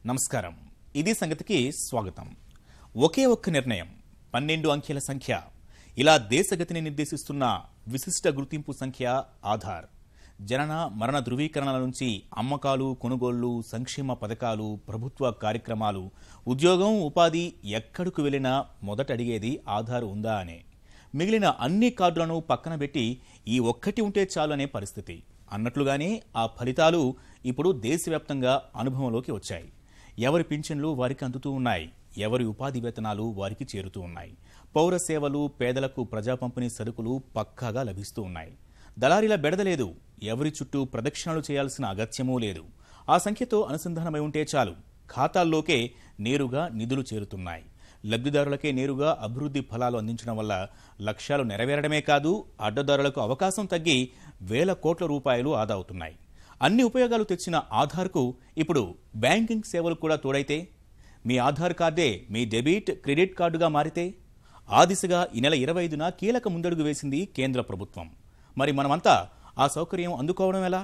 నమస్కారం. ఇది సంగతికి స్వాగతం. ఒకే ఒక్క నిర్ణయం, 12 అంకెల సంఖ్య, ఇలా దేశగతిని నిర్దేశిస్తున్న విశిష్ట గుర్తింపు సంఖ్య ఆధార్. జనన మరణ ధృవీకరణల నుంచి అమ్మకాలు, కొనుగోళ్లు, సంక్షేమ పథకాలు, ప్రభుత్వ కార్యక్రమాలు, ఉద్యోగం, ఉపాధి, ఎక్కడికి వెళ్ళినా మొదట అడిగేది ఆధార్ ఉందా అనే. మిగిలిన అన్ని కార్డులను పక్కన పెట్టి ఈ ఒక్కటి ఉంటే చాలు అనే పరిస్థితి. అన్నట్లుగానే ఆ ఫలితాలు ఇప్పుడు దేశవ్యాప్తంగా అనుభవంలోకి వచ్చాయి. ఎవరి పింఛన్లు వారికి అందుతూ ఉన్నాయి, ఎవరి ఉపాధి వేతనాలు వారికి చేరుతూ ఉన్నాయి. పౌర సేవలు, పేదలకు ప్రజా పంపిణీ సరుకులు పక్కాగా లభిస్తూ ఉన్నాయి. దళారీల బెడదలేదు, ఎవరి చుట్టూ ప్రదక్షిణలు చేయాల్సిన అగత్యమూ లేదు. ఆ సంఖ్యతో అనుసంధానమై ఉంటే చాలు, ఖాతాల్లోకే నేరుగా నిధులు చేరుతున్నాయి. లబ్ధిదారులకే నేరుగా అభివృద్ధి ఫలాలు అందించడం వల్ల లక్ష్యాలు నెరవేరడమే కాదు, అడ్డదారులకు అవకాశం తగ్గి వేల కోట్ల రూపాయలు ఆదా అవుతున్నాయి. అన్ని ఉపయోగాలు తెచ్చిన ఆధార్కు ఇప్పుడు బ్యాంకింగ్ సేవలు కూడా తోడైతే, మీ ఆధార్ కార్డే మీ డెబిట్, క్రెడిట్ కార్డుగా మారితే, ఆ దిశగా ఈ నెల 25న కీలక ముందడుగు వేసింది కేంద్ర ప్రభుత్వం. మరి మనమంతా ఆ సౌకర్యం అందుకోవడం ఎలా?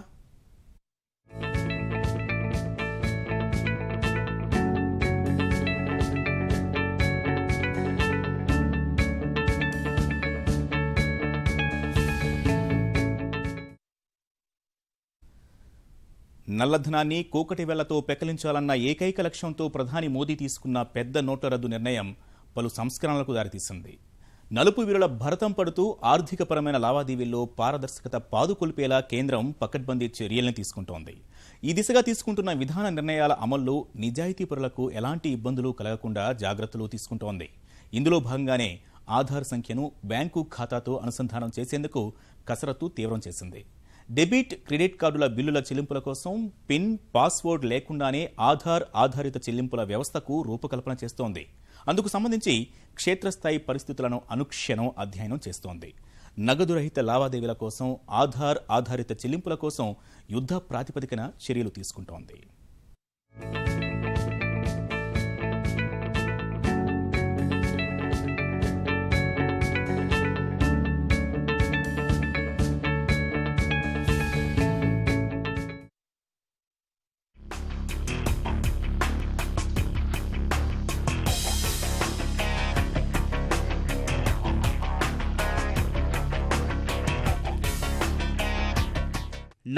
నల్లధనాన్ని కూకటి వేళ్లతో పెకలించాలన్న ఏకైక లక్ష్యంతో ప్రధాని మోదీ తీసుకున్న పెద్ద నోట్ల రద్దు నిర్ణయం పలు సంస్కరణలకు దారితీసింది. నలుపు వీరుల భరతం పడుతూ ఆర్థికపరమైన లావాదేవీల్లో పారదర్శకత పాదుకొల్పేలా కేంద్రం పకడ్బందీ చర్యల్ని తీసుకుంటోంది. ఈ దిశగా తీసుకుంటున్న విధాన నిర్ణయాల అమల్లో నిజాయితీపరులకు ఎలాంటి ఇబ్బందులు కలగకుండా జాగ్రత్తలు తీసుకుంటోంది. ఇందులో భాగంగానే ఆధార్ సంఖ్యను బ్యాంకు ఖాతాతో అనుసంధానం చేసేందుకు కసరత్తు తీవ్రం చేసింది. డెబిట్, క్రెడిట్ కార్డుల బిల్లుల చెల్లింపుల కోసం పిన్, పాస్వర్డ్ లేకుండానే ఆధార్ ఆధారిత చెల్లింపుల వ్యవస్థకు రూపకల్పన చేస్తోంది. అందుకు సంబంధించి క్షేత్రస్థాయి పరిస్థితులను అనుక్షణం అధ్యయనం చేస్తోంది. నగదు రహిత లావాదేవీల కోసం, ఆధార్ ఆధారిత చెల్లింపుల కోసం యుద్ధ ప్రాతిపదికన చర్యలు తీసుకుంటోంది.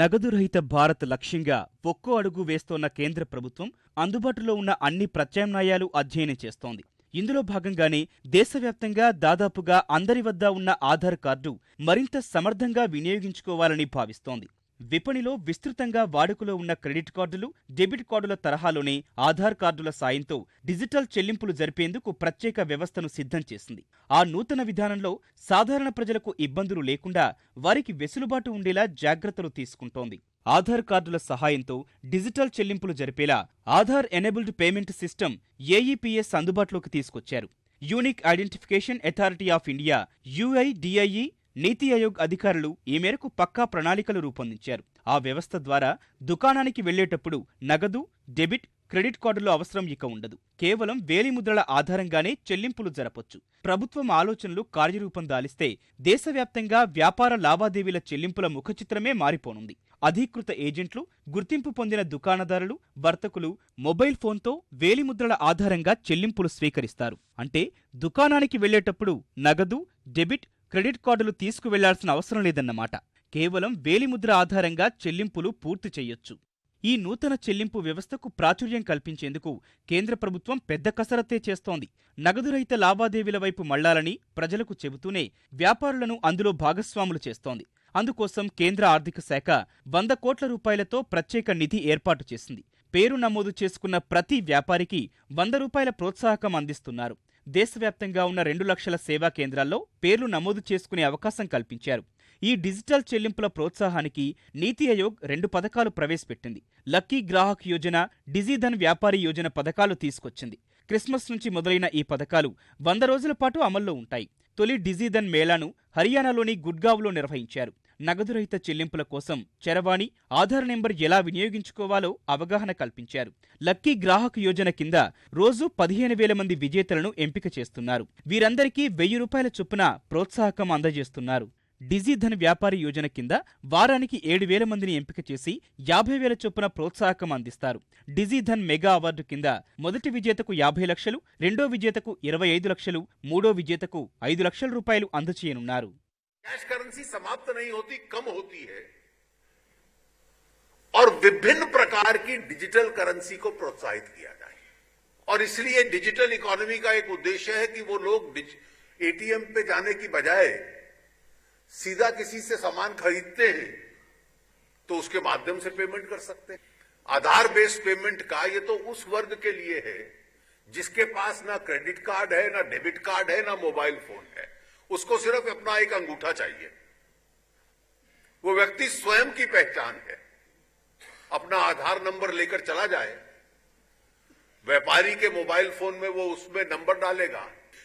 నగదు రహిత భారత్ లక్ష్యంగా ఒక్కో అడుగు వేస్తోన్న కేంద్ర ప్రభుత్వం అందుబాటులో ఉన్న అన్ని ప్రత్యామ్నాయాలు అధ్యయనం చేస్తోంది. ఇందులో భాగంగానే దేశవ్యాప్తంగా దాదాపుగా అందరి వద్ద ఉన్న ఆధార్ కార్డు మరింత సమర్థంగా వినియోగించుకోవాలని భావిస్తోంది. విపణిలో విస్తృతంగా వాడుకలో ఉన్న క్రెడిట్ కార్డులు, డెబిట్ కార్డుల తరహాలోనే ఆధార్ కార్డుల సాయంతో డిజిటల్ చెల్లింపులు జరిపేందుకు ప్రత్యేక వ్యవస్థను సిద్ధం చేసింది. ఆ నూతన విధానంలో సాధారణ ప్రజలకు ఇబ్బందులు లేకుండా వారికి వెసులుబాటు ఉండేలా జాగ్రత్తలు తీసుకుంటోంది. ఆధార్ కార్డుల సహాయంతో డిజిటల్ చెల్లింపులు జరిపేలా Aadhaar enabled payment system AEPS అందుబాటులోకి తీసుకొచ్చారు. Unique identification authority of India UIDAI, NITI Aayog అధికారులు ఈ మేరకు పక్కా ప్రణాళికలు రూపొందించారు. ఆ వ్యవస్థ ద్వారా దుకాణానికి వెళ్లేటప్పుడు నగదు, డెబిట్, క్రెడిట్ కార్డుల అవసరం ఇక ఉండదు. కేవలం వేలిముద్రల ఆధారంగానే చెల్లింపులు జరపొచ్చు. ప్రభుత్వం ఆలోచనలు కార్యరూపం దాలిస్తే దేశవ్యాప్తంగా వ్యాపార లావాదేవీల చెల్లింపుల ముఖచిత్రమే మారిపోనుంది. అధీకృత ఏజెంట్లు, గుర్తింపు పొందిన దుకాణదారులు, వర్తకులు మొబైల్ ఫోన్తో వేలిముద్రల ఆధారంగా చెల్లింపులు స్వీకరిస్తారు. అంటే దుకాణానికి వెళ్లేటప్పుడు నగదు, డెబిట్, క్రెడిట్ కార్డులు తీసుకువెళ్లాల్సిన అవసరం లేదన్నమాట. కేవలం వేలిముద్ర ఆధారంగా చెల్లింపులు పూర్తి చేయొచ్చు. ఈ నూతన చెల్లింపు వ్యవస్థకు ప్రాచుర్యం కల్పించేందుకు కేంద్ర ప్రభుత్వం పెద్ద కసరత్తే చేస్తోంది. నగదురహిత లావాదేవీల వైపు మళ్లాలని ప్రజలకు చెబుతూనే వ్యాపారులను అందులో భాగస్వాములు చేస్తోంది. అందుకోసం కేంద్ర ఆర్థిక శాఖ 100 కోట్ల రూపాయలతో ప్రత్యేక నిధి ఏర్పాటు చేసింది. పేరు నమోదు చేసుకున్న ప్రతి వ్యాపారికి 100 రూపాయల ప్రోత్సాహకం అందిస్తున్నారు. దేశవ్యాప్తంగా ఉన్న 2 లక్షల సేవా కేంద్రాల్లో పేర్లు నమోదు చేసుకునే అవకాశం కల్పించారు. ఈ డిజిటల్ చెల్లింపుల ప్రోత్సాహానికి నీతి ఆయోగ్ 2 పథకాలు ప్రవేశపెట్టింది. లక్కీ గ్రాహక్ యోజన, డిజిధన్ వ్యాపారి యోజన పథకాలు తీసుకొచ్చింది. క్రిస్మస్ నుంచి మొదలైన ఈ పథకాలు 100 రోజుల పాటు అమల్లో ఉంటాయి. తొలి డిజిధన్ మేళాను హర్యానాలోని గుడ్గావ్లో నిర్వహించారు. నగదురహిత చెల్లింపుల కోసం చరవాణి, ఆధార్ నెంబర్ ఎలా వినియోగించుకోవాలో అవగాహన కల్పించారు. లక్కీ గ్రాహక్ యోజన కింద రోజు 15,000 మంది విజేతలను ఎంపిక చేస్తున్నారు. వీరందరికీ 1,000 రూపాయల చొప్పున ప్రోత్సాహకం అందజేస్తున్నారు. డిజిధన్ వ్యాపారి యోజన కింద వారానికి 7,000 మందిని ఎంపిక చేసి 50,000 చొప్పున ప్రోత్సాహకం అందిస్తారు. డిజిధన్ మెగా అవార్డు కింద మొదటి విజేతకు 50 లక్షలు, రెండో విజేతకు 25 లక్షలు, మూడో విజేతకు 5 లక్షల రూపాయలు అందజేయనున్నారు. कैश करेंसी समाप्त नहीं होती, कम होती है और विभिन्न प्रकार की डिजिटल करेंसी को प्रोत्साहित किया जाए और इसलिए डिजिटल इकोनॉमी का एक उद्देश्य है कि वो लोग एटीएम पे जाने की बजाय सीधा किसी से सामान खरीदते हैं तो उसके माध्यम से पेमेंट कर सकते हैं. आधार बेस्ड पेमेंट का ये तो उस वर्ग के लिए है जिसके पास ना क्रेडिट कार्ड है, ना डेबिट कार्ड है, ना मोबाइल फोन है. उसको सिर्फ अपना एक अंगूठा चाहिए. वो व्यक्ति स्वयं की पहचान है. अपना आधार नंबर लेकर चला जाए, व्यापारी के मोबाइल फोन में वो उसमें नंबर डालेगा,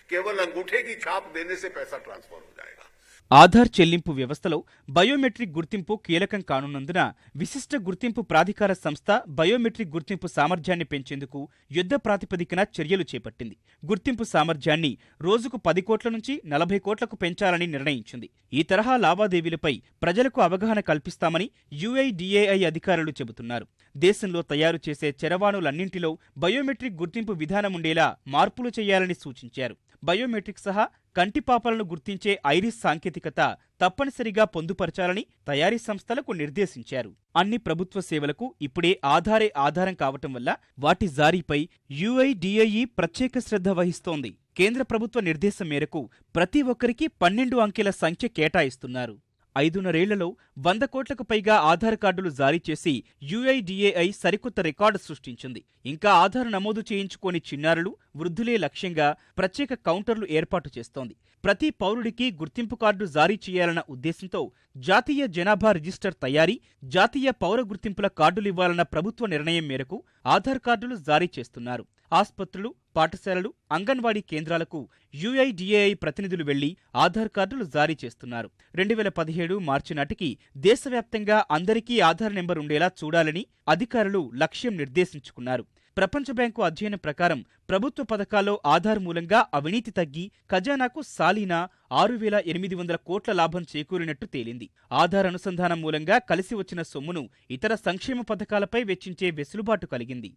केवल अंगूठे की छाप देने से पैसा ट्रांसफर हो जाएगा. ఆధార్ చెల్లింపు వ్యవస్థలో బయోమెట్రిక్ గుర్తింపు కీలకం కానున్నందున విశిష్ట గుర్తింపు ప్రాధికార సంస్థ బయోమెట్రిక్ గుర్తింపు సామర్థ్యాన్ని పెంచేందుకు యుద్ధ ప్రాతిపదికన చర్యలు చేపట్టింది. గుర్తింపు సామర్థ్యాన్ని రోజుకు 10 కోట్ల నుంచి 40 కోట్లకు పెంచాలని నిర్ణయించింది. ఈ తరహా లావాదేవీలపై ప్రజలకు అవగాహన కల్పిస్తామని UIDAI అధికారులు చెబుతున్నారు. దేశంలో తయారు చేసే చరవాణులన్నింటిలో బయోమెట్రిక్ గుర్తింపు విధానముండేలా మార్పులు చేయాలని సూచించారు. బయోమెట్రిక్ సహా కంటిపాపలను గుర్తించే ఐరిస్ సాంకేతికత తప్పనిసరిగా పొందుపరచాలని తయారీ సంస్థలకు నిర్దేశించారు. అన్ని ప్రభుత్వ సేవలకు ఇప్పుడే ఆధారే ఆధారం కావటం వల్ల వాటి జారీపై UIDAI ప్రత్యేక శ్రద్ధ వహిస్తోంది. కేంద్ర ప్రభుత్వ నిర్దేశం మేరకు ప్రతి ఒక్కరికి 12 అంకెల సంఖ్య కేటాయిస్తున్నారు. 5.5 100 కోట్లకు పైగా ఆధార్ కార్డులు జారీ చేసి UIDAI సరికొత్త రికార్డు సృష్టించింది. ఇంకా ఆధార్ నమోదు చేయించుకోని చిన్నారులు, వృద్ధులే లక్ష్యంగా ప్రత్యేక కౌంటర్లు ఏర్పాటు చేస్తోంది. ప్రతి పౌరుడికి గుర్తింపు కార్డు జారీ చేయాలన్న ఉద్దేశంతో జాతీయ జనాభా రిజిస్టర్ తయారీ, జాతీయ పౌర గుర్తింపుల కార్డులివ్వాలన్న ప్రభుత్వ నిర్ణయం మేరకు ఆధార్ కార్డులు జారీ చేస్తున్నారు. ఆస్పత్రులు, పాఠశాలలు, అంగన్వాడీ కేంద్రాలకు UIDAI ప్రతినిధులు వెళ్లి ఆధార్ కార్డులు జారీ చేస్తున్నారు. 2017 మార్చి నాటికి దేశవ్యాప్తంగా అందరికీ ఆధార్ నెంబర్ ఉండేలా చూడాలని అధికారులు లక్ష్యం నిర్దేశించుకున్నారు. ప్రపంచ బ్యాంకు అధ్యయనం ప్రకారం ప్రభుత్వ పథకాల్లో ఆధార్ మూలంగా అవినీతి తగ్గి ఖజానాకు సాలీనా 6,800 కోట్ల లాభం చేకూరినట్టు తేలింది. ఆధార్ అనుసంధానం మూలంగా కలిసి వచ్చిన సొమ్మును ఇతర సంక్షేమ పథకాలపై వెచ్చించే వెసులుబాటు కలిగింది.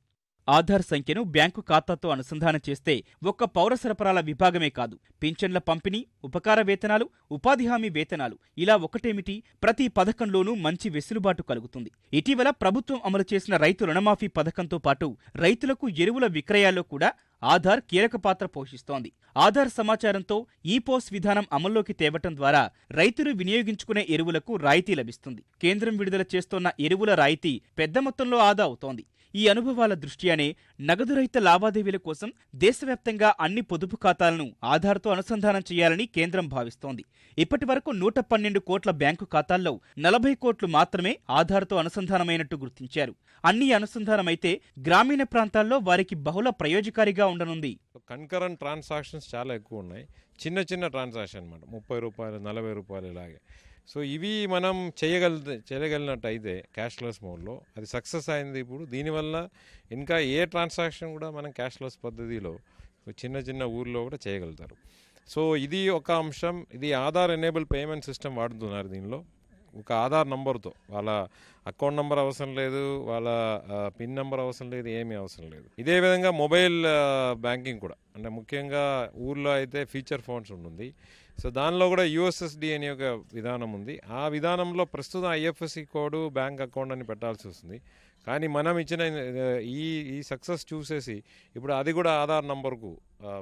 ఆధార్ సంఖ్యను బ్యాంకు ఖాతాతో అనుసంధానం చేస్తే ఒక్క పౌర సరఫరాల విభాగమే కాదు, పింఛన్ల పంపిణీ, ఉపకార వేతనాలు, ఉపాధి హామీ వేతనాలు ఇలా ఒకటేమిటి ప్రతి పథకంలోనూ మంచి వెసులుబాటు కలుగుతుంది. ఇటీవల ప్రభుత్వం అమలు చేసిన రైతు రుణమాఫీ పథకంతో పాటు రైతులకు ఎరువుల విక్రయాల్లో కూడా ఆధార్ కీలక పాత్ర పోషిస్తోంది. ఆధార్ సమాచారంతో ఈపోస్ విధానం అమల్లోకి తేవటం ద్వారా రైతులు వినియోగించుకునే ఎరువులకు రాయితీ లభిస్తుంది. కేంద్రం విడుదల చేస్తోన్న ఎరువుల రాయితీ పెద్ద మొత్తంలో ఆదా అవుతోంది. ఈ అనుభవాల దృష్ట్యానే నగదురహిత లావాదేవీల కోసం దేశవ్యాప్తంగా అన్ని పొదుపు ఖాతాలను ఆధార్తో అనుసంధానం చేయాలని కేంద్రం భావిస్తోంది. ఇప్పటి వరకు 112 కోట్ల బ్యాంకు ఖాతాల్లో 40 కోట్లు మాత్రమే ఆధార్తో అనుసంధానమైనట్టు గుర్తించారు. అన్ని అనుసంధానమైతే గ్రామీణ ప్రాంతాల్లో వారికి బహుళ ప్రయోజకారిగా ఉండనుంది. కన్కరెంట్ ట్రాన్సాక్షన్స్ చాలా ఎక్కువ ఉన్నాయి. చిన్న చిన్న ట్రాన్సాక్షన్ అన్నమాట, 30 రూపాయలు, 40 రూపాయలు ఇలాగే. సో ఇవి మనం చేయగలిగినట్టు అయితే క్యాష్లెస్ మోడ్లో అది సక్సెస్ అయింది. ఇప్పుడు దీనివల్ల ఇంకా ఏ ట్రాన్సాక్షన్ కూడా మనం క్యాష్లెస్ పద్ధతిలో చిన్న చిన్న ఊర్లో కూడా చేయగలుగుతారు. సో ఇది ఒక అంశం. ఇది ఆధార్ ఎనేబుల్ పేమెంట్ సిస్టమ్ వాడుతున్నారు. దీనిలో ఒక ఆధార్ నంబర్తో వాళ్ళ అకౌంట్ నెంబర్ అవసరం లేదు, వాళ్ళ పిన్ నెంబర్ అవసరం లేదు, ఏమీ అవసరం లేదు. ఇదే విధంగా మొబైల్ బ్యాంకింగ్ కూడా, అంటే ముఖ్యంగా ఊర్లో అయితే ఫీచర్ ఫోన్స్ ఉంటుంది. సో దానిలో కూడా USSD అనే ఒక విధానం ఉంది. ఆ విధానంలో ప్రస్తుతం IFSC కోడ్, బ్యాంక్ అకౌంట్ అని పెట్టాల్సి వస్తుంది. కానీ మనం ఇచ్చిన ఈ సక్సెస్ చూసేసి ఇప్పుడు అది కూడా ఆధార్ నంబర్కు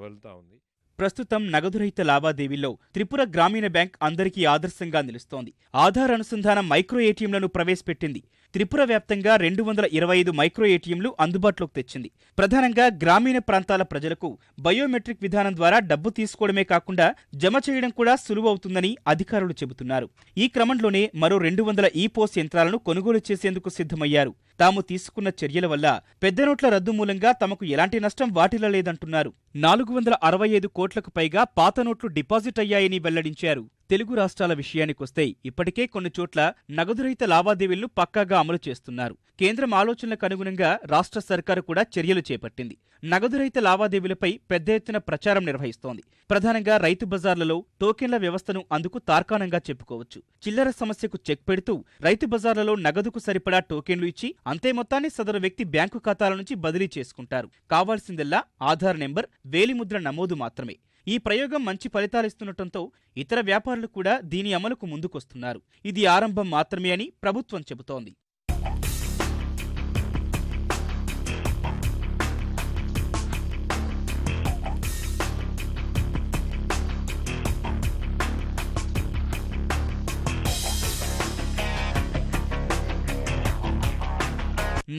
వెళ్తూ ఉంది. ప్రస్తుతం నగదురహిత లావాదేవీల్లో త్రిపుర గ్రామీణ బ్యాంక్ అందరికీ ఆదర్శంగా నిలుస్తోంది. ఆధార్ అనుసంధానం మైక్రో ATMలను ప్రవేశపెట్టింది. త్రిపుర వ్యాప్తంగా 225 మైక్రో ATMలు అందుబాటులోకి తెచ్చింది. ప్రధానంగా గ్రామీణ ప్రాంతాల ప్రజలకు బయోమెట్రిక్ విధానం ద్వారా డబ్బు తీసుకోవడమే కాకుండా జమ చేయడం కూడా సులువవుతుందని అధికారులు చెబుతున్నారు. ఈ క్రమంలోనే మరో 200 ఈపోస్ యంత్రాలను కొనుగోలు చేసేందుకు సిద్ధమయ్యారు. తాము తీసుకున్న చర్యల వల్ల పెద్ద నోట్ల రద్దు మూలంగా తమకు ఎలాంటి నష్టం వాటిల్లలేదంటున్నారు. 465 కోట్లకు పైగా పాత నోట్లు డిపాజిట్ అయ్యాయని వెల్లడించారు. తెలుగు రాష్ట్రాల విషయానికొస్తే ఇప్పటికే కొన్ని చోట్ల నగదురహిత లావాదేవీలను పక్కాగా అమలు చేస్తున్నారు. కేంద్రం ఆలోచనలకు అనుగుణంగా రాష్ట్ర సర్కారు కూడా చర్యలు చేపట్టింది. నగదురహిత లావాదేవీలపై పెద్ద ఎత్తున ప్రచారం నిర్వహిస్తోంది. ప్రధానంగా రైతు బజార్లలో టోకెన్ల వ్యవస్థను అందుకు తార్కాణంగా చెప్పుకోవచ్చు. చిల్లర సమస్యకు చెక్ పెడుతూ రైతు బజార్లలో నగదుకు సరిపడా టోకెన్లు ఇచ్చి అంతే మొత్తాన్ని సదరు వ్యక్తి బ్యాంకు ఖాతాల నుంచి బదిలీ చేసుకుంటారు. కావాల్సిందల్లా ఆధార్ నెంబర్, వేలిముద్ర నమోదు మాత్రమే. ఈ ప్రయోగం మంచి ఫలితాలిస్తుండటంతో ఇతర వ్యాపారులు కూడా దీని అమలుకు ముందుకొస్తున్నారు. ఇది ఆరంభం మాత్రమే అని ప్రభుత్వం చెబుతోంది.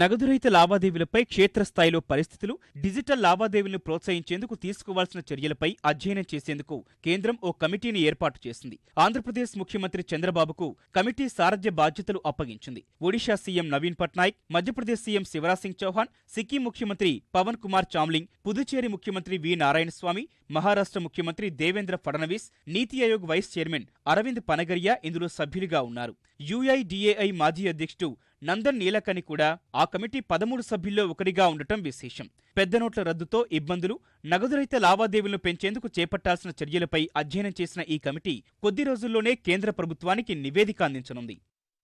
నగదురహిత లావాదేవీలపై క్షేత్రస్థాయిలో పరిస్థితులు, డిజిటల్ లావాదేవీలను ప్రోత్సహించేందుకు తీసుకోవాల్సిన చర్యలపై అధ్యయనం చేసేందుకు కేంద్రం ఓ కమిటీని ఏర్పాటు చేసింది. ఆంధ్రప్రదేశ్ ముఖ్యమంత్రి చంద్రబాబుకు కమిటీ సారథ్య బాధ్యతలు అప్పగించింది. ఒడిషా సీఎం నవీన్ పట్నాయక్, మధ్యప్రదేశ్ సీఎం శివరాజ్ సింగ్ చౌహాన్, సిక్కిం ముఖ్యమంత్రి పవన్ కుమార్ చామ్లింగ్, పుదుచ్చేరి ముఖ్యమంత్రి వి నారాయణస్వామి, మహారాష్ట్ర ముఖ్యమంత్రి దేవేంద్ర ఫడణవీస్, నీతి ఆయోగ్ వైస్ చైర్మన్ అరవింద్ పనగరియా ఇందులో సభ్యులుగా ఉన్నారు. యుఐడిఏఐ మాజీ అధ్యక్షుడు నందన్ నీలకని కూడా ఆ కమిటీ 13 సభ్యుల్లో ఒకరిగా ఉండటం విశేషం. పెద్ద నోట్ల రద్దుతో ఇబ్బందులు, నగదురహిత లావాదేవీలను పెంచేందుకు చేపట్టాల్సిన చర్యలపై అధ్యయనం చేసిన ఈ కమిటీ కొద్ది రోజుల్లోనే కేంద్ర ప్రభుత్వానికి నివేదిక అందించనుంది.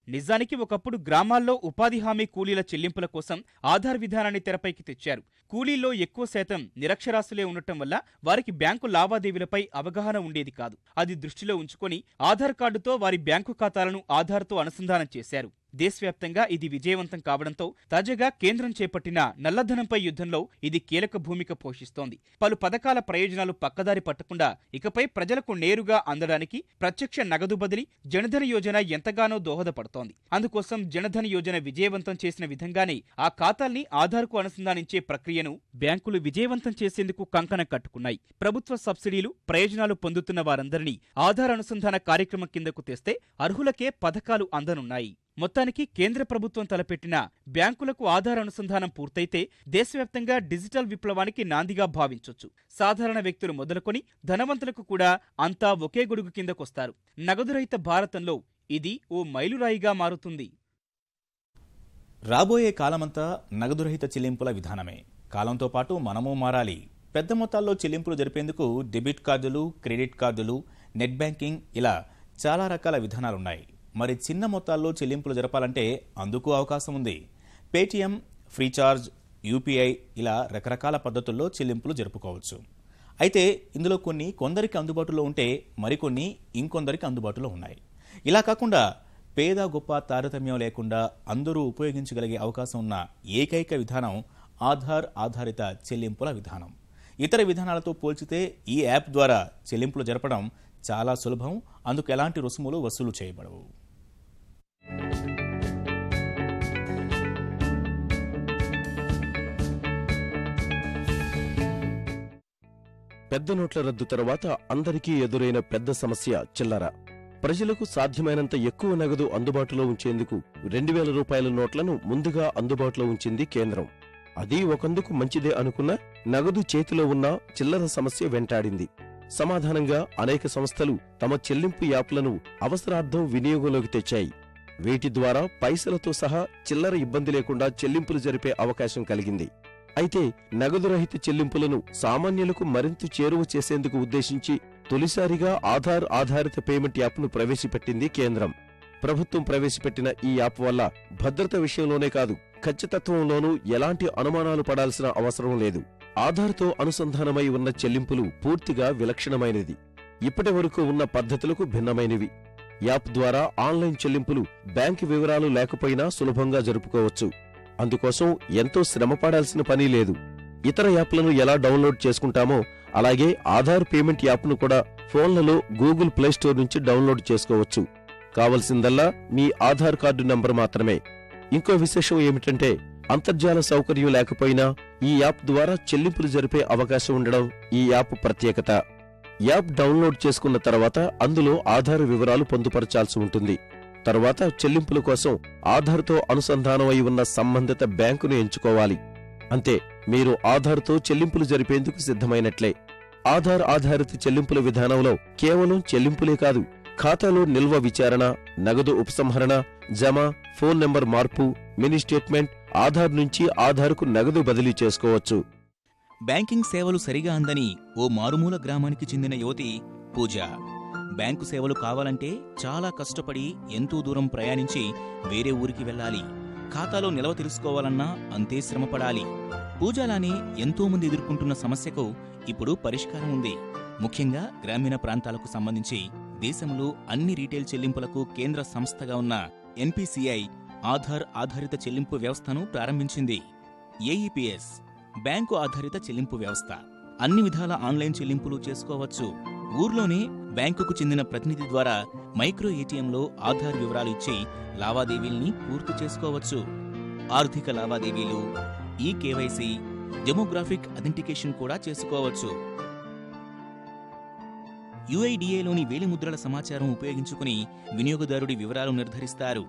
నిజానికి ఒకప్పుడు గ్రామాల్లో ఉపాధి హామీ కూలీల చెల్లింపుల కోసం ఆధార్ విధానాన్ని తెరపైకి తెచ్చారు. కూలీల్లో ఎక్కువ శాతం నిరక్షరాస్యులే ఉండటం వల్ల వారికి బ్యాంకు లావాదేవీలపై అవగాహన ఉండేది కాదు. అది దృష్టిలో ఉంచుకొని ఆధార్ కార్డుతో వారి బ్యాంకు ఖాతాలను ఆధార్తో అనుసంధానం చేశారు. దేశవ్యాప్తంగా ఇది విజయవంతం కావడంతో తాజాగా కేంద్రం చేపట్టిన నల్లధనంపై యుద్ధంలో ఇది కీలక భూమిక పోషిస్తోంది. పలు పథకాల ప్రయోజనాలు పక్కదారి పట్టకుండా ఇకపై ప్రజలకు నేరుగా అందడానికి ప్రత్యక్ష నగదు బదిలీ జనధన యోజన ఎంతగానో దోహదపడుతోంది. అందుకోసం జనధన యోజన విజయవంతం చేసిన విధంగానే ఆ ఖాతాల్ని ఆధార్కు అనుసంధానించే ప్రక్రియను బ్యాంకులు విజయవంతం చేసేందుకు కంకణం కట్టుకున్నాయి. ప్రభుత్వ సబ్సిడీలు, ప్రయోజనాలు పొందుతున్న వారందరినీ ఆధార్ అనుసంధాన కార్యక్రమం కిందకు తెస్తే అర్హులకే పథకాలు అందనున్నాయి. మొత్తానికి కేంద్ర ప్రభుత్వం తలపెట్టిన బ్యాంకులకు ఆధార్ అనుసంధానం పూర్తయితే దేశవ్యాప్తంగా డిజిటల్ విప్లవానికి నాందిగా భావించొచ్చు. సాధారణ వ్యక్తులు మొదలుకొని ధనవంతులకు కూడా అంతా ఒకే గొడుగు కిందకొస్తారు. నగదురహిత భారతంలో ఇది ఓ మైలురాయిగా మారుతుంది. రాబోయే కాలమంతా నగదురహిత చెల్లింపుల విధానమే. కాలంతో పాటు మనమూ మారాలి. పెద్ద మొత్తాల్లో చెల్లింపులు జరిపేందుకు డెబిట్ కార్డులు, క్రెడిట్ కార్డులు, నెట్ బ్యాంకింగ్ ఇలా చాలా రకాల విధానాలున్నాయి. మరి చిన్న మొత్తాల్లో చెల్లింపులు జరపాలంటే అందుకు అవకాశం ఉంది. పేటీఎం, ఫ్రీచార్జ్, యూపీఐ ఇలా రకరకాల పద్ధతుల్లో చెల్లింపులు జరుపుకోవచ్చు. అయితే ఇందులో కొన్ని కొందరికి అందుబాటులో ఉంటే మరికొన్ని ఇంకొందరికి అందుబాటులో ఉన్నాయి. ఇలా కాకుండా పేద గొప్ప తారతమ్యం లేకుండా అందరూ ఉపయోగించగలిగే అవకాశం ఉన్న ఏకైక విధానం ఆధార్ ఆధారిత చెల్లింపుల విధానం. ఇతర విధానాలతో పోల్చితే ఈ యాప్ ద్వారా చెల్లింపులు జరపడం చాలా సులభం. అందుకు ఎలాంటి రుసుములు వసూలు చేయబడవు. పెద్ద నోట్ల రద్దు తర్వాత అందరికీ ఎదురైన పెద్ద సమస్య చిల్లర. ప్రజలకు సాధ్యమైనంత ఎక్కువ నగదు అందుబాటులో ఉంచేందుకు 2000 రూపాయల నోట్లను ముందుగా అందుబాటులో ఉంచింది కేంద్రం. అది ఒకందుకు మంచిదే అనుకున్నా నగదు చేతిలో ఉన్న చిల్లర సమస్య వెంటాడింది. సమాధానంగా అనేక సంస్థలు తమ చెల్లింపు యాప్లను అవసరార్థం వినియోగంలోకి తెచ్చాయి. వీటి ద్వారా పైసలతో సహా చిల్లర ఇబ్బంది లేకుండా చెల్లింపులు జరిపే అవకాశం కలిగింది. అయితే నగదురహిత చెల్లింపులను సామాన్యులకు మరింత చేరువ చేసేందుకు ఉద్దేశించి తొలిసారిగా ఆధార్ ఆధారిత పేమెంట్ యాప్ను ప్రవేశపెట్టింది కేంద్రం. ప్రభుత్వం ప్రవేశపెట్టిన ఈ యాప్ వల్ల భద్రత విషయంలోనే కాదు, ఖచ్చితత్వంలోనూ ఎలాంటి అనుమానాలు పడాల్సిన అవసరం లేదు. ఆధార్తో అనుసంధానమై ఉన్న చెల్లింపులు పూర్తిగా విలక్షణమైనది. ఇప్పటి వరకు ఉన్న పద్ధతులకు భిన్నమైనవి. యాప్ ద్వారా ఆన్లైన్ చెల్లింపులు బ్యాంకు వివరాలు లేకపోయినా సులభంగా జరుపుకోవచ్చు. అందుకోసం ఎంతో శ్రమపడాల్సిన పని లేదు. ఇతర యాప్లను ఎలా డౌన్లోడ్ చేసుకుంటామో అలాగే ఆధార్ పేమెంట్ యాప్ను కూడా ఫోన్లలో గూగుల్ ప్లేస్టోర్ నుంచి డౌన్లోడ్ చేసుకోవచ్చు. కావలసిందల్లా మీ ఆధార్ కార్డు నంబర్ మాత్రమే. ఇంకో విశేషం ఏమిటంటే అంతర్జాల సౌకర్యం లేకపోయినా ఈ యాప్ ద్వారా చెల్లింపులు జరిపే అవకాశం ఉండడం ఈ యాప్ ప్రత్యేకత. యాప్ డౌన్లోడ్ చేసుకున్న తర్వాత అందులో ఆధార్ వివరాలు పొందుపరచాల్సి ఉంటుంది. తర్వాత చెల్లింపుల కోసం ఆధార్తో అనుసంధానమై ఉన్న సంబంధిత బ్యాంకును ఎంచుకోవాలి. అంతే, మీరు ఆధార్తో చెల్లింపులు జరిపేందుకు సిద్ధమైనట్లే. ఆధార్ ఆధారిత చెల్లింపుల విధానంలో కేవలం చెల్లింపులే కాదు, ఖాతాలో నిల్వ విచారణ, నగదు ఉపసంహరణ, జమ, ఫోన్ నెంబర్ మార్పు, మినీ స్టేట్మెంట్, ఆధార్ నుంచి ఆధార్కు నగదు బదిలీ చేసుకోవచ్చు. బ్యాంకింగ్ సేవలు సరిగా అందని ఓ మారుమూల గ్రామానికి చెందిన యువతి పూజ. బ్యాంకు సేవలు కావాలంటే చాలా కష్టపడి ఎంతో దూరం ప్రయాణించి వేరే ఊరికి వెళ్ళాలి. ఖాతాలో నిల్వ తెలుసుకోవాలన్నా అంతే శ్రమపడాలి. పూజలానే ఎంతోమంది ఎదుర్కొంటున్న సమస్యకు ఇప్పుడు పరిష్కారం ఉంది. ముఖ్యంగా గ్రామీణ ప్రాంతాలకు సంబంధించి దేశంలో అన్ని రీటైల్ చెల్లింపులకు కేంద్ర సంస్థగా ఉన్న ఎన్పీసీఐ ఆధార్ ఆధారిత చెల్లింపు వ్యవస్థను ప్రారంభించింది. ఏఈపీఎస్ బ్యాంకు ఆధారిత చెల్లింపు వ్యవస్థ. అన్ని విధాల ఆన్లైన్ చెల్లింపులు చేసుకోవచ్చు. ఊర్లోనే బ్యాంకుకు చెందిన ప్రతినిధి ద్వారా మైక్రో ఏటీఎంలో ఆధార్ వివరాలు ఇచ్చి లావాదేవీల్ని పూర్తి చేసుకోవచ్చు. ఆర్థిక లావాదేవీలు, కేవైసీ, డెమోగ్రాఫిక్ అథెంటికేషన్ కూడా చేసుకోవచ్చు. యుఐడిఏలోని వేలిముద్రల సమాచారం ఉపయోగించుకుని వినియోగదారుడి వివరాలు నిర్ధారిస్తారు.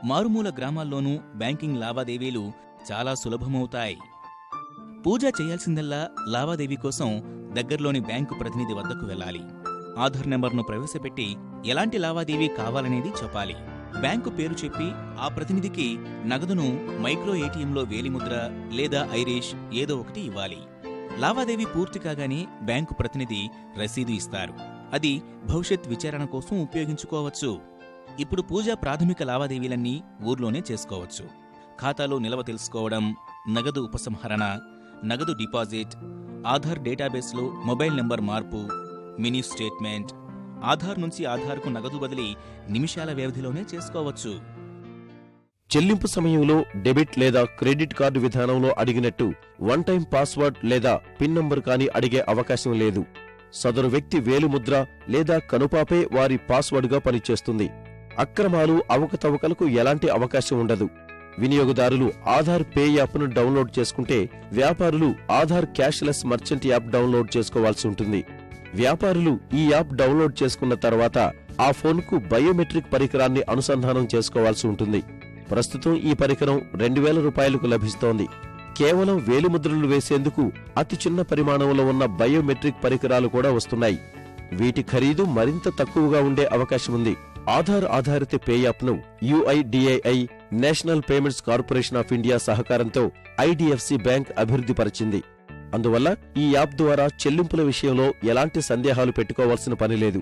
మారుమూల గ్రామాల్లోనూ బ్యాంకింగ్ లావాదేవీలు చాలా సులభమవుతాయి. పూజ చేయాల్సిందల్లా లావాదేవీ కోసం దగ్గర్లోని బ్యాంకు ప్రతినిధి వద్దకు వెళ్ళాలి. ఆధార్ నెంబర్ను ప్రవేశపెట్టి ఎలాంటి లావాదేవీ కావాలనేది చెప్పాలి. బ్యాంకు పేరు చెప్పి ఆ ప్రతినిధికి నగదును మైక్రో ఏటీఎంలో వేలిముద్ర లేదా ఐరిష్ ఏదో ఒకటి ఇవ్వాలి. లావాదేవీ పూర్తి కాగానే బ్యాంకు ప్రతినిధి రసీదు ఇస్తారు. అది భవిష్యత్ విచారణ కోసం ఉపయోగించుకోవచ్చు. ఇప్పుడు పూజ ప్రాథమిక లావాదేవీలన్నీ ఊర్లోనే చేసుకోవచ్చు. ఖాతాలో నిల్వ తెలుసుకోవడం, నగదు ఉపసంహరణ, నగదు డిపాజిట్, ఆధార్ డేటాబేస్లో మొబైల్ నెంబర్ మార్పు, మినీ స్టేట్మెంట్, ఆధార్ నుంచి ఆధార్కు నగదు బదిలీ నిమిషాల వ్యవధిలోనే చేసుకోవచ్చు. చెల్లింపు సమయంలో డెబిట్ లేదా క్రెడిట్ కార్డు విధానంలో అడిగినట్టు వన్ టైం పాస్వర్డ్ లేదా పిన్ నంబర్ కాని అడిగే అవకాశం లేదు. సదరు వ్యక్తి వేలిముద్ర లేదా కనుపాపే వారి పాస్వర్డ్గా పనిచేస్తుంది. అక్రమాలు, అవకతవకలకు ఎలాంటి అవకాశం ఉండదు. వినియోగదారులు ఆధార్ పే యాప్ను డౌన్లోడ్ చేసుకుంటే వ్యాపారులు Aadhaar cashless merchant app download చేసుకోవాల్సి ఉంటుంది. వ్యాపారులు ఈ యాప్ డౌన్లోడ్ చేసుకున్న తర్వాత ఆ ఫోన్కు బయోమెట్రిక్ పరికరాన్ని అనుసంధానం చేసుకోవాల్సి ఉంటుంది. ప్రస్తుతం ఈ పరికరం 2000 రూపాయలకు లభిస్తోంది. కేవలం వేలిముద్రలు వేసేందుకు అతి చిన్న పరిమాణంలో ఉన్న బయోమెట్రిక్ పరికరాలు కూడా వస్తున్నాయి. వీటి ఖరీదు మరింత తక్కువగా ఉండే అవకాశముంది. ఆధార్ ఆధారిత పే యాప్ను UIDAI, national payments corporation of India సహకారంతో ఐడిఎఫ్సి బ్యాంక్ అభివృద్ధిపరిచింది. అందువల్ల ఈ యాప్ ద్వారా చెల్లింపుల విషయంలో ఎలాంటి సందేహాలు పెట్టుకోవాల్సిన పనిలేదు.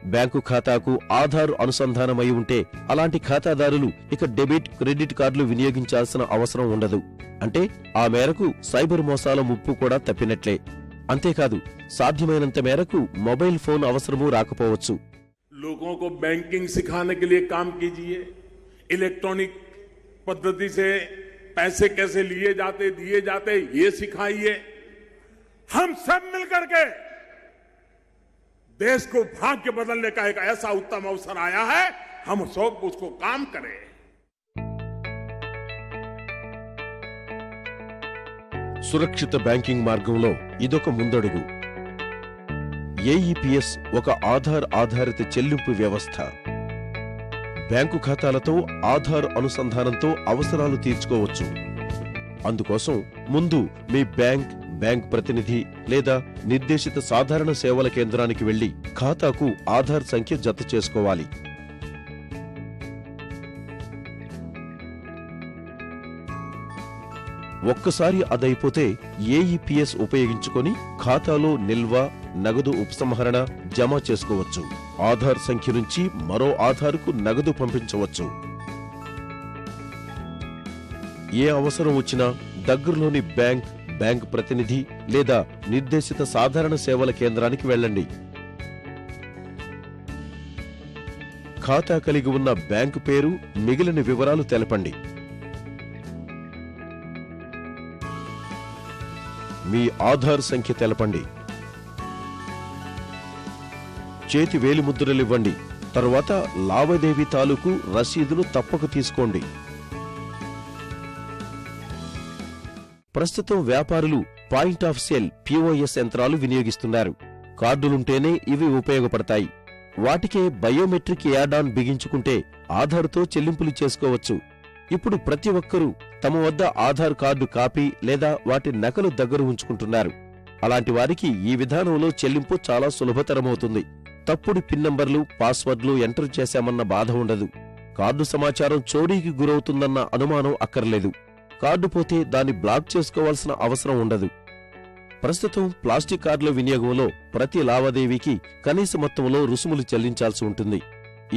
బ్యాంకు ఖాతాకు ఆధార్ అనుసంధానమై ఉంటే అలాంటి ఖాతాదారులు ఇక డెబిట్, క్రెడిట్ కార్డులు వినియోగించాల్సిన అవసరం ఉండదు. అంటే ఆ మేరకు సైబర్ మోసాల ముప్పు కూడా తప్పినట్లే. అంతేకాదు, సాధ్యమైనంత మేరకు మొబైల్ ఫోన్ అవసరమూ రాకపోవచ్చు. लोगों को बैंकिंग सिखाने के लिए काम कीजिए. इलेक्ट्रॉनिक पद्धति से पैसे कैसे लिए जाते, दिए जाते, ये सिखाइए. हम सब मिलकर के देश को भाग्य बदलने का एक ऐसा उत्तम अवसर आया है. हम सब उसको काम करें. సురక్షిత బ్యాంకింగ్ మార్గంలో ఇదొక ముందడుగు. ఏఈపీఎస్ ఒక ఆధార్ ఆధారిత చెల్లింపు వ్యవస్థ. బ్యాంకు ఖాతాలతో ఆధార్ అనుసంధానంతో అవసరాలు తీర్చుకోవచ్చు. అందుకోసం ముందు మీ బ్యాంక్ ప్రతినిధి లేదా నిర్దేశిత సాధారణ సేవల కేంద్రానికి వెళ్లి ఖాతాకు ఆధార్ సంఖ్య జత చేసుకోవాలి. ఒక్కసారి అదైపోతే ఏఈపీఎస్ ఉపయోగించుకొని ఖాతాలో నిల్వ, నగదు ఉపసంహరణ, జమ చేసుకోవచ్చు. ఆధార్ సంఖ్య నుంచి మరో ఆధార్కు నగదు పంపించవచ్చు. ఏ అవసరం వచ్చినా దగ్గరలోని బ్యాంక్ ప్రతినిధి లేదా నిర్దేశిత సాధారణ సేవల కేంద్రానికి వెళ్ళండి. ఖాతా కలిగి ఉన్న బ్యాంకు పేరు, మిగిలిన వివరాలు తెలపండి. మీ ఆధార్ సంఖ్య తెలపండి. చేతి వేలిముద్రలివ్వండి. తరువాత లావాదేవీ తాలూకు రసీదును తప్పక తీసుకోండి. ప్రస్తుతం వ్యాపారులు పాయింట్ ఆఫ్ సేల్ POS యంత్రాలు వినియోగిస్తున్నారు. కార్డులుంటేనే ఇవి ఉపయోగపడతాయి. వాటికే బయోమెట్రిక్ యాడ్ ఆన్ బిగించుకుంటే ఆధార్తో చెల్లింపులు చేసుకోవచ్చు. ఇప్పుడు ప్రతి ఒక్కరూ తమ వద్ద ఆధార్ కార్డు కాపీ లేదా వాటి నకలు దగ్గర ఉంచుకుంటున్నారు. అలాంటి వారికి ఈ విధానంలో చెల్లింపు చాలా సులభతరమవుతుంది. తప్పుడు పిన్ నంబర్లు, పాస్వర్డ్లు ఎంటర్ చేశామన్న బాధ ఉండదు. కార్డు సమాచారం చోరీకి గురవుతుందన్న అనుమానం అక్కర్లేదు. కార్డు పోతే దాన్ని బ్లాక్ చేసుకోవాల్సిన అవసరం ఉండదు. ప్రస్తుతం ప్లాస్టిక్ కార్డుల వినియోగంలో ప్రతి లావాదేవీకి కనీస మొత్తంలో రుసుములు చెల్లించాల్సి ఉంటుంది.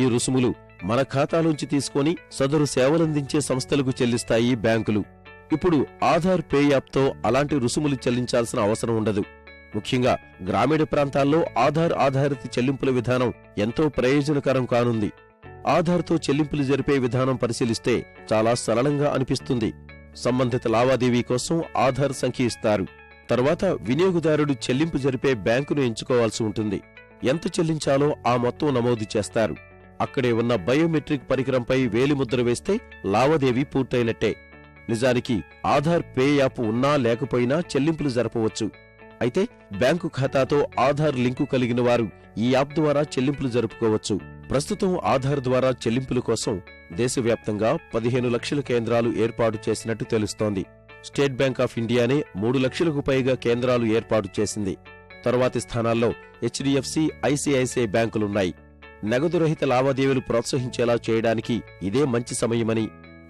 ఈ రుసుములు మన ఖాతాలోంచి తీసుకొని సదరు సేవలందించే సంస్థలకు చెల్లిస్తాయి బ్యాంకులు. ఇప్పుడు ఆధార్ పే యాప్తో అలాంటి రుసుములు చెల్లించాల్సిన అవసరం ఉండదు. ముఖ్యంగా గ్రామీణ ప్రాంతాల్లో ఆధార్ ఆధారిత చెల్లింపుల విధానం ఎంతో ప్రయోజనకరం కానుంది. ఆధార్తో చెల్లింపులు జరిపే విధానం పరిశీలిస్తే చాలా సరళంగా అనిపిస్తుంది. సంబంధిత లావాదేవీ కోసం ఆధార్ సంఖ్య ఇస్తారు. తర్వాత వినియోగదారుడు చెల్లింపు జరిపే బ్యాంకును ఎంచుకోవాల్సి ఉంటుంది. ఎంత చెల్లించాలో ఆ మొత్తం నమోదు చేస్తారు. అక్కడే ఉన్న బయోమెట్రిక్ పరికరంపై వేలిముద్ర వేస్తే లావాదేవీ పూర్తయినట్టే. నిజానికి ఆధార్ పే యాప్ ఉన్నా లేకపోయినా చెల్లింపులు జరపవచ్చు. అయితే బ్యాంకు ఖాతాతో ఆధార్ లింకు కలిగిన వారు ఈ యాప్ ద్వారా చెల్లింపులు జరుపుకోవచ్చు. ప్రస్తుతం ఆధార్ ద్వారా చెల్లింపుల కోసం దేశవ్యాప్తంగా 15 లక్షల కేంద్రాలు ఏర్పాటు చేసినట్టు తెలుస్తోంది. స్టేట్ బ్యాంక్ ఆఫ్ ఇండియానే 3 లక్షలకు పైగా కేంద్రాలు ఏర్పాటు చేసింది. తరువాతి స్థానాల్లో హెచ్డిఎఫ్సి, ఐసిఐసిఐ బ్యాంకులున్నాయి. నగదు రహిత లావాదేవీలు ప్రోత్సహించేలా చేయడానికి ఇదే మంచి సమయమని,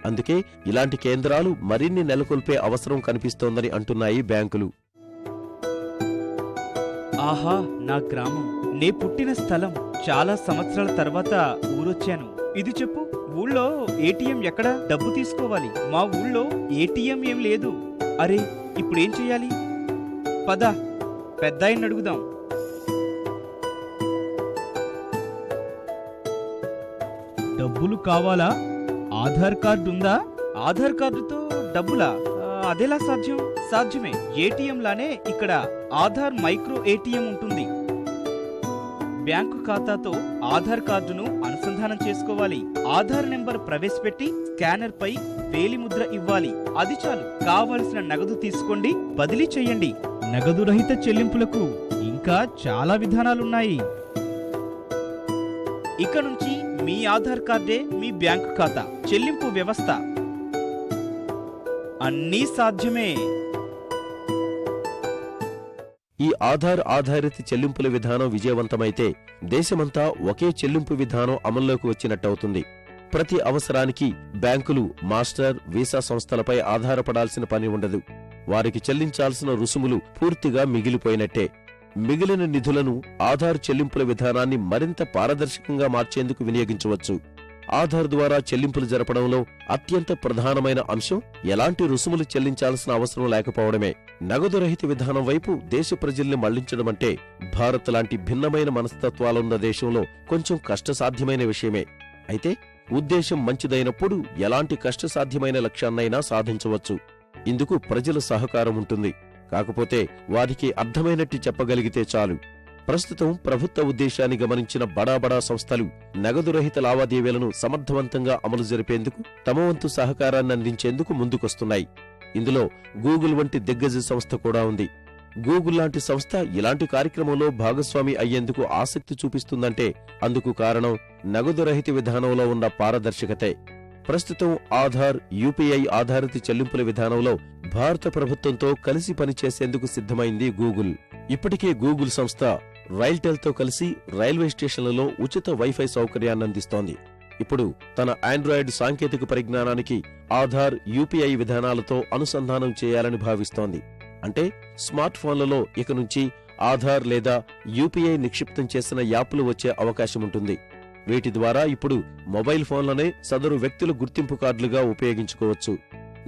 అందుకే ఇలాంటి కేంద్రాలు మరిన్ని నెలకొల్పే అవసరం కనిపిస్తోందని అంటున్నాయి బ్యాంకులు. ఆహా, నా గ్రామం, నే పుట్టిన స్థలం, చాలా సంవత్సరాల తర్వాత ఊరొచ్చాను. ఇది చెప్పు, ఊళ్ళో ఏటీఎం ఎక్కడ? డబ్బు తీసుకోవాలి. మా ఊళ్ళో ఏటీఎం ఏం లేదు. అరే, ఇప్పుడేం చెయ్యాలి? పద, పెద్దాయన్ని అడుగుదాం. డబ్బులు కావాలా? ఆధార్ కార్డు ఉందా? ఆధార్ కార్డుతో డబ్బులా? అదెలా సాధ్యం? సాధ్యమే. ఏటీఎం లానే ఇక్కడ ఆధార్ మైక్రో ఏటీఎం ఉంటుంది. బ్యాంకు ఖాతాతో ఆధార్ కార్డును అనుసంధానం చేసుకోవాలి. ఆధార్ నెంబర్ ప్రవేశపెట్టి స్కానర్ పై వేలిముద్ర ఇవ్వాలి. అది చాలు. కావలసిన నగదు తీసుకోండి, బదిలీ చెయ్యండి. నగదు రహిత చెల్లింపులకు ఇంకా చాలా విధానాలున్నాయి. ఇక నుంచి మీ ఆధార్ కార్డే మీ బ్యాంకు ఖాతా, చెల్లింపు వ్యవస్థ అన్నీ సాధ్యమే. ఈ ఆధార్ ఆధారిత చెల్లింపుల విధానం విజయవంతమైతే దేశమంతా ఒకే చెల్లింపు విధానం అమల్లోకి వచ్చినట్టవుతుంది. ప్రతి అవసరానికి బ్యాంకులు మాస్టర్, వీసా సంస్థలపై ఆధారపడాల్సిన పని ఉండదు. వారికి చెల్లించాల్సిన రుసుములు పూర్తిగా మిగిలిపోయినట్టే. మిగిలిన నిధులను ఆధార్ చెల్లింపుల విధానాన్ని మరింత పారదర్శకంగా మార్చేందుకు వినియోగించవచ్చు. ఆధార్ ద్వారా చెల్లింపులు జరపడంలో అత్యంత ప్రధానమైన అంశం ఎలాంటి రుసుములు చెల్లించాల్సిన అవసరం లేకపోవడమే. నగదు రహిత విధానం వైపు దేశ ప్రజల్ని మళ్లించడమంటే భారత్ లాంటి భిన్నమైన మనస్తత్వాలున్న దేశంలో కొంచెం కష్టసాధ్యమైన విషయమే. అయితే ఉద్దేశం మంచిదైనప్పుడు ఎలాంటి కష్టసాధ్యమైన లక్ష్యాన్నైనా సాధించవచ్చు. ఇందుకు ప్రజల సహకారం ఉంటుంది. కాకపోతే వారికి అర్థమైనట్టు చెప్పగలిగితే చాలు. ప్రస్తుతం ప్రభుత్వ ఉద్దేశాన్ని గమనించిన బడా సంస్థలు నగదు రహిత లావాదేవీలను సమర్థవంతంగా అమలు జరిపేందుకు తమ వంతు సహకారాన్ని అందించేందుకు ముందుకొస్తున్నాయి. ఇందులో గూగుల్ వంటి దిగ్గజ సంస్థ కూడా ఉంది. గూగుల్ లాంటి సంస్థ ఇలాంటి కార్యక్రమంలో భాగస్వామి అయ్యేందుకు ఆసక్తి చూపిస్తుందంటే అందుకు కారణం నగదు రహిత విధానంలో ఉన్న పారదర్శకతే. ప్రస్తుతం ఆధార్, యూపీఐ ఆధారిత చెల్లింపుల విధానంలో భారత ప్రభుత్వంతో కలిసి పనిచేసేందుకు సిద్ధమైంది గూగుల్. ఇప్పటికే గూగుల్ సంస్థ రైల్టెల్తో కలిసి రైల్వే స్టేషన్లలో ఉచిత వైఫై సౌకర్యాన్ని అందిస్తోంది. ఇప్పుడు తన ఆండ్రాయిడ్ సాంకేతిక పరిజ్ఞానానికి ఆధార్, యూపీఐ విధానాలతో అనుసంధానం చేయాలని భావిస్తోంది. అంటే స్మార్ట్ ఫోన్లలో ఇక నుంచి ఆధార్ లేదా యూపీఐ నిక్షిప్తం చేసిన యాప్లు వచ్చే అవకాశముంటుంది. వీటి ద్వారా ఇప్పుడు మొబైల్ ఫోన్లనే సదరు వ్యక్తుల గుర్తింపు కార్డులుగా ఉపయోగించుకోవచ్చు.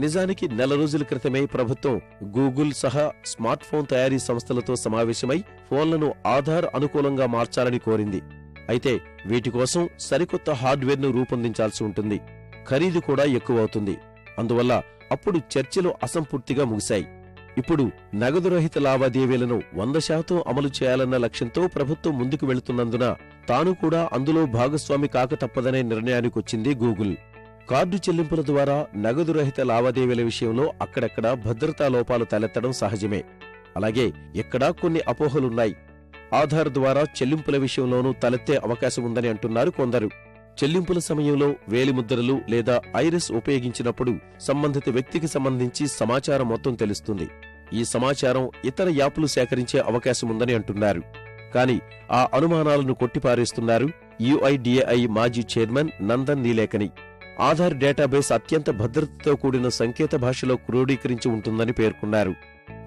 నిజానికి నెల రోజుల క్రితమే ప్రభుత్వం గూగుల్ సహా స్మార్ట్ ఫోన్ తయారీ సంస్థలతో సమావేశమై ఫోన్లను ఆధార్ అనుకూలంగా మార్చాలని కోరింది. అయితే వీటి కోసం సరికొత్త హార్డ్వేర్ను రూపొందించాల్సి ఉంటుంది. ఖరీదు కూడా ఎక్కువవుతుంది. అందువల్ల అప్పుడు చర్చలు అసంపూర్తిగా ముగిశాయి. ఇప్పుడు నగదు రహిత లావాదేవీలను 100% అమలు చేయాలన్న లక్ష్యంతో ప్రభుత్వం ముందుకు వెళుతున్నందున తాను కూడా అందులో భాగస్వామి కాక తప్పదనే నిర్ణయానికొచ్చింది గూగుల్. కార్డు చెల్లింపుల ద్వారా నగదు రహిత లావాదేవీల విషయంలో అక్కడక్కడా భద్రతా లోపాలు తలెత్తడం సహజమే. అలాగే ఎక్కడా కొన్ని అపోహలున్నాయి. ఆధార్ ద్వారా చెల్లింపుల విషయంలోనూ తలెత్తే అవకాశముందని అంటున్నారు కొందరు. చెల్లింపుల సమయంలో వేలిముద్రలు లేదా ఐరిస్ ఉపయోగించినప్పుడు సంబంధిత వ్యక్తికి సంబంధించి సమాచారం మొత్తం తెలుస్తుంది. ఈ సమాచారం ఇతర యాప్లు సేకరించే అవకాశముందని అంటున్నారు. కానీ ఆ అనుమానాలను కొట్టిపారేస్తున్నారు యుఐడిఏఐ మాజీ చైర్మన్ నందన్ నీలేకని. ఆధార్ డేటాబేస్ అత్యంత భద్రతతో కూడిన సంకేత భాషలో క్రోడీకరించి ఉంటుందని పేర్కొన్నారు.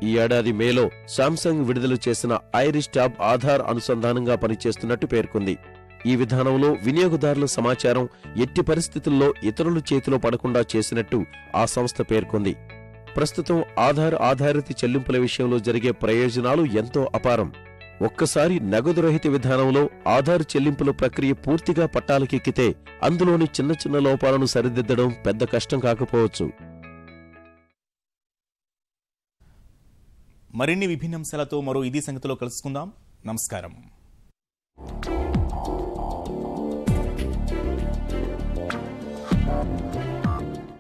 ఈ ఏడాది మేలో శాంసంగ్ విడుదల చేసిన ఐరిస్ ట్యాబ్ ఆధార్ అనుసంధానంగా పనిచేస్తున్నట్టు పేర్కొంది. ఈ విధానంలో వినియోగదారుల సమాచారం ఎట్టి పరిస్థితుల్లో ఇతరుల చేతిలో పడకుండా చేసినట్టు ఆ సంస్థ పేర్కొంది. ప్రస్తుతం ఆధార్ ఆధారిత చెల్లింపుల విషయంలో జరిగే ప్రయోజనాలు ఎంతో అపారం. ఒక్కసారి నగదు రహిత విధానంలో ఆధార్ చెల్లింపుల ప్రక్రియ పూర్తిగా పట్టాలకెక్కితే అందులోని చిన్న చిన్న లోపాలను సరిదిద్దడం పెద్ద కష్టం కాకపోవచ్చు. మరిన్ని విభిన్న అంశాలతో మరో ఇది సంగతిలో కలుసుకుందాం. నమస్కారం.